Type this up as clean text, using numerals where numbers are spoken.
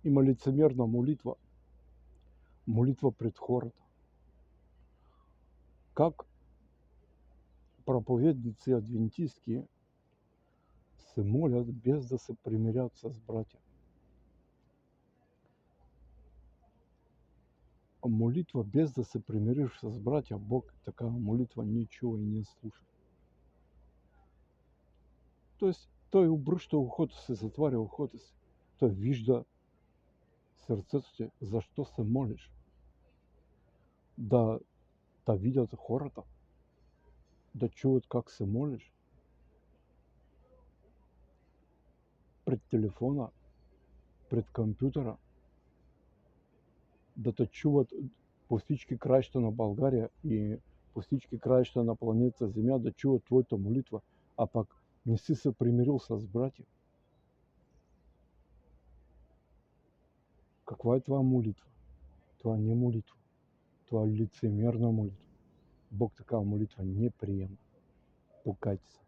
Има лицемерна молитва. Молитва пред хората. Как проповедници адвентистки се молят без да се примирят с братя. Молитва без да се примириш с братя, Бог такава молитва не чува и не слуша. Тоест, той обръща ухото си, затваря ухото си. Той вижда сърцето ти, защо се молиш. Да видят хората, да чуят как се молиш. Пред телефона, пред компютъра, да те чуват по всички краища на България и по всички краища на планета Земя, да чуват твоята молитва, а пак не си се примирил с братя. Каква е това молитва? Това не е молитва. Това е лицемерна молитва. Бог такава молитва не приема. Покайте се.